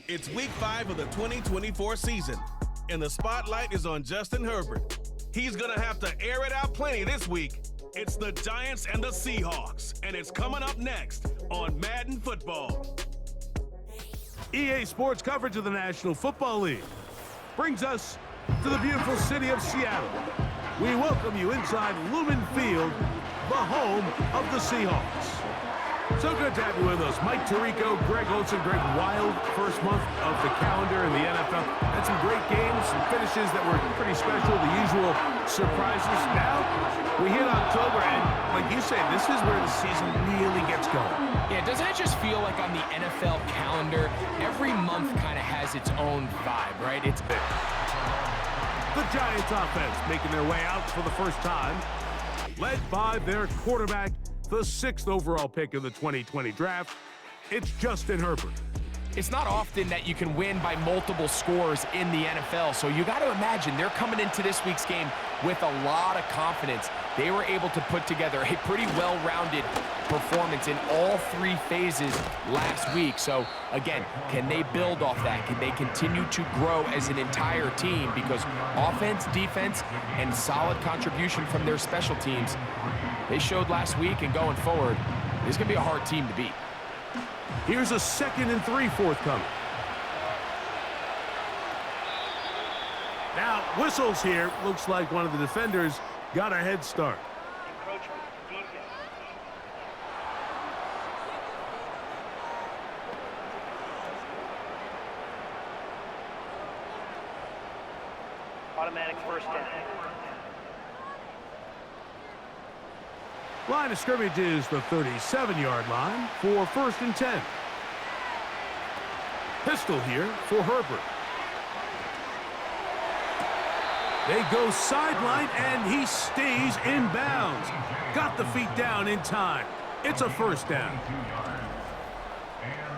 It's week 5 of the 2024 season, and the spotlight is on Justin Herbert. He's gonna have to air it out plenty this week. It's the Giants and the Seahawks, and it's coming up next on Madden Football. EA Sports coverage of the National Football League brings us to the beautiful city of Seattle. We welcome you inside Lumen Field, the home of the Seahawks. So good to have you with us. Mike Tirico, Greg Olson, Greg Wild, first month of the calendar in the NFL. Had some great games, some finishes that were pretty special, the usual surprises. Now, we hit October, and like you said, this is where the season really gets going. Yeah, doesn't it just feel like on the NFL calendar, every month kind of has its own vibe, right? It's the Giants offense making their way out for the first time, led by their quarterback, the 6th overall pick of the 2020 draft. It's Justin Herbert. It's not often that you can win by multiple scores in the NFL, so you got to imagine they're coming into this week's game with a lot of confidence. They were able to put together a pretty well-rounded performance in all 3 phases last week. So, again, can they build off that? Can they continue to grow as an entire team? Because offense, defense, and solid contribution from their special teams, they showed last week, and going forward, this is going to be a hard team to beat. Here's a 2nd and 3 forthcoming. Now, whistles here. Looks like one of the defenders got a head start. Encroachment, defense. Automatic first down. Line of scrimmage is the 37-yard line for 1st and 10. Pistol here for Herbert. They go sideline, and he stays in bounds. Got the feet down in time. It's a first down.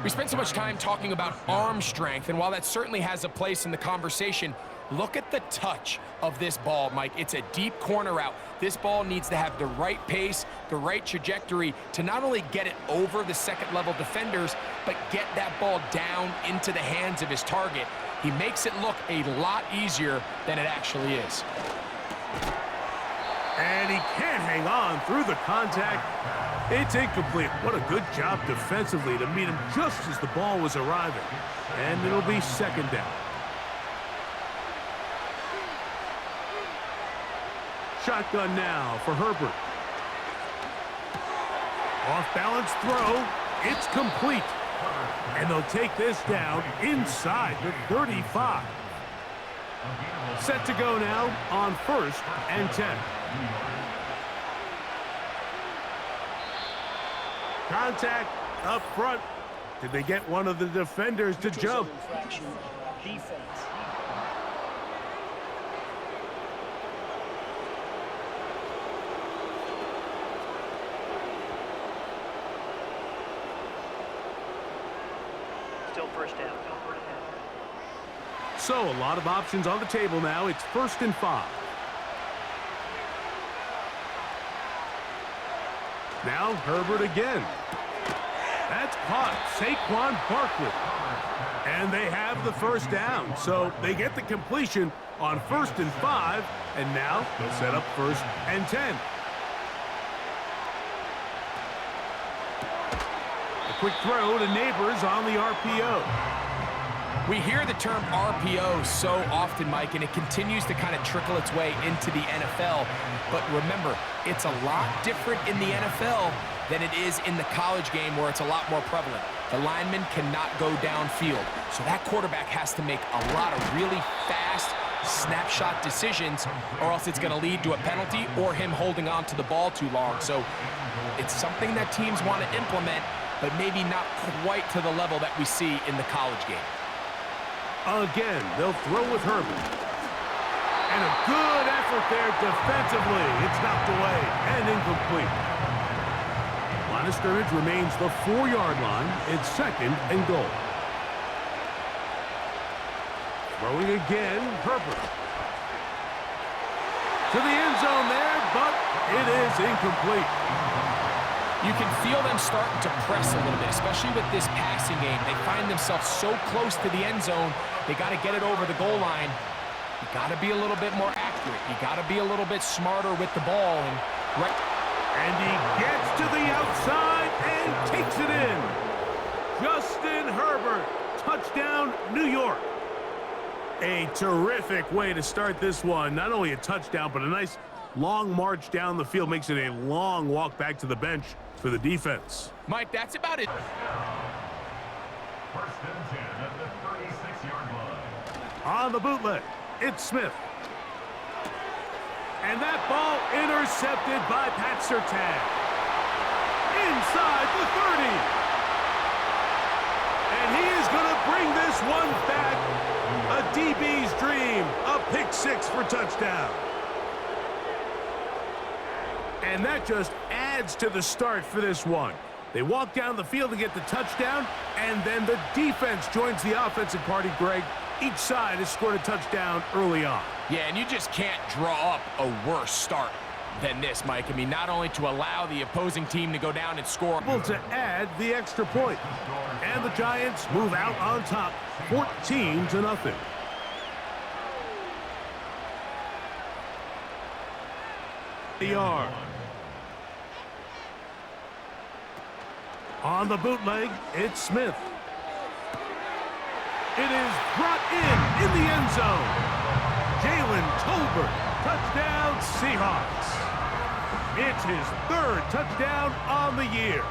We spent so much time talking about arm strength, and while that certainly has a place in the conversation, look at the touch of this ball, Mike. It's a deep corner route. This ball needs to have the right pace, the right trajectory to not only get it over the second-level defenders, but get that ball down into the hands of his target. He makes it look a lot easier than it actually is. And he can't hang on through the contact. It's incomplete. What a good job defensively to meet him just as the ball was arriving. And it'll be 2nd down. Shotgun now for Herbert. Off-balance throw. It's complete. And they'll take this down inside the 35. Set to go now on 1st and 10. Contact up front. Did they get one of the defenders to jump? Defense. Still first down. So a lot of options on the table now. It's 1st and 5. Now Herbert again. That's caught. Saquon Barkley. And they have the first down. So they get the completion on 1st and 5. And now they'll set up 1st and 10. Quick throw to Neighbors on the RPO. We hear the term RPO so often, Mike, and it continues to kind of trickle its way into the NFL. But remember, it's a lot different in the NFL than it is in the college game where it's a lot more prevalent. The lineman cannot go downfield, so that quarterback has to make a lot of really fast snapshot decisions, or else it's going to lead to a penalty or him holding on to the ball too long. So it's something that teams want to implement, but maybe not quite to the level that we see in the college game. Again, they'll throw with Herbert. And a good effort there defensively. It's knocked away and incomplete. Line of scrimmage remains the 4-yard line. It's 2nd and goal. Throwing again, Herbert. To the end zone there, but it is incomplete. You can feel them starting to press a little bit, especially with this passing game. They find themselves so close to the end zone, they got to get it over the goal line. You got to be a little bit more accurate. You got to be a little bit smarter with the ball. And he gets to the outside and takes it in. Justin Herbert, touchdown, New York. A terrific way to start this one. Not only a touchdown, but a nice long march down the field. Makes it a long walk back to the bench for the defense. Mike, that's about it. First and 10 at the 36-yard line. On the bootleg, it's Smith. And that ball intercepted by Pat Surtain. Inside the 30. And he is going to bring this one back. A DB's dream. A pick six for touchdown. And that just adds to the start for this one. They walk down the field to get the touchdown, and then the defense joins the offensive party, Greg. Each side has scored a touchdown early on. Yeah, and you just can't draw up a worse start than this, Mike. I mean, not only to allow the opposing team to go down and score. Able to add the extra point. And the Giants move out on top, 14-0. Yard. On the bootleg, it's Smith. It is brought in the end zone. Jalen Tolbert, touchdown Seahawks. It's his third touchdown on the year.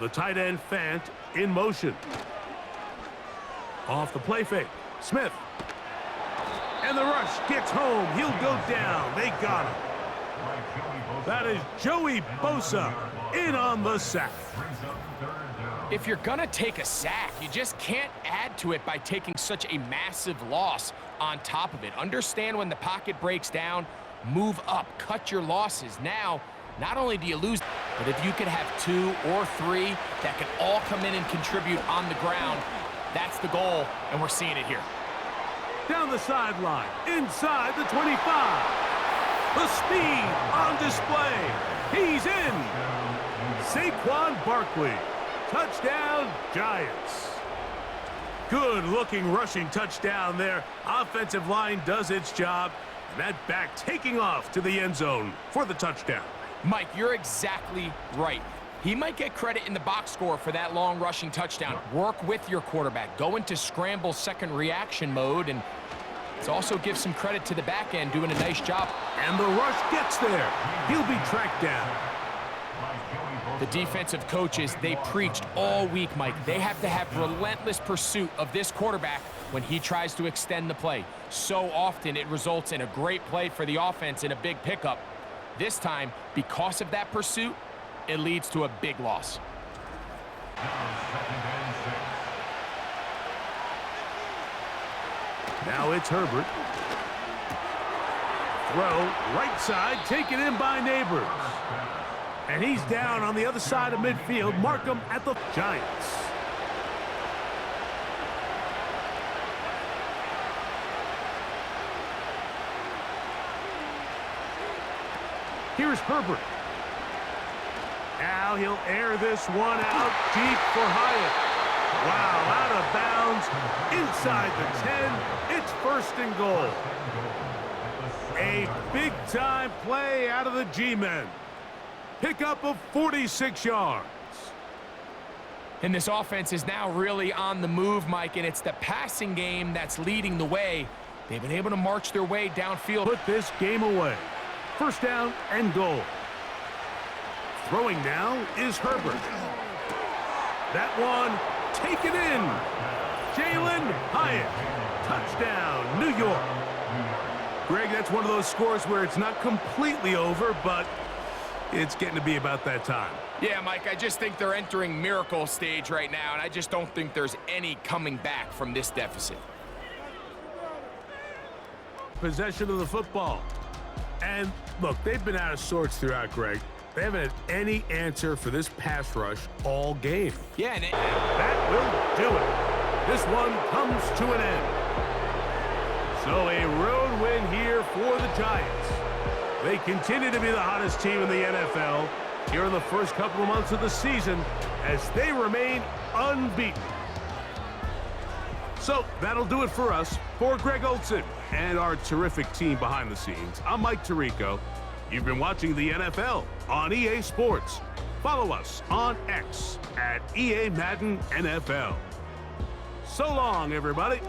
The tight end Fant in motion. Off the play fake. Smith. And the rush gets home. He'll go down. They got him. That is Joey Bosa in on the sack. If you're going to take a sack, you just can't add to it by taking such a massive loss on top of it. Understand when the pocket breaks down, move up, cut your losses. Now, not only do you lose, but if you could have 2 or 3 that can all come in and contribute on the ground, that's the goal, and we're seeing it here. Down the sideline, inside the 25. The speed on display. He's in. Saquon Barkley. Touchdown, Giants. Good-looking rushing touchdown there. Offensive line does its job. And that back taking off to the end zone for the touchdown. Mike, you're exactly right. He might get credit in the box score for that long rushing touchdown. Work with your quarterback. Go into scramble second reaction mode, and let's also give some credit to the back end doing a nice job. And the rush gets there. He'll be tracked down. The defensive coaches, they preached all week, Mike. They have to have relentless pursuit of this quarterback when he tries to extend the play. So often it results in a great play for the offense and a big pickup. This time, because of that pursuit, it leads to a big loss. Now it's Herbert. Throw, right side, taken in by Neighbors. And he's down on the other side of midfield. Mark him at the Giants. Here's Herbert. Now he'll air this one out deep for Hyatt. Wow, out of bounds. Inside the 10. It's first and goal. A big-time play out of the G-men. Pickup of 46 yards. And this offense is now really on the move, Mike, and it's the passing game that's leading the way. They've been able to march their way downfield. Put this game away. First down and goal. Throwing now is Herbert. That one taken in. Jalen Hyatt. Touchdown, New York. Greg, that's one of those scores where it's not completely over, but it's getting to be about that time. Yeah, Mike, I just think they're entering miracle stage right now, and I just don't think there's any coming back from this deficit. possession of the football. And look, they've been out of sorts throughout, Greg. They haven't had any answer for this pass rush all game. Yeah, and That will do it. This one comes to an end. So a road win here for the Giants. They continue to be the hottest team in the NFL here in the first couple of months of the season as they remain unbeaten. So that'll do it for us. For Greg Olson and our terrific team behind the scenes, I'm Mike Tirico. You've been watching the NFL on EA Sports. Follow us on X at EA Madden NFL. So long, everybody.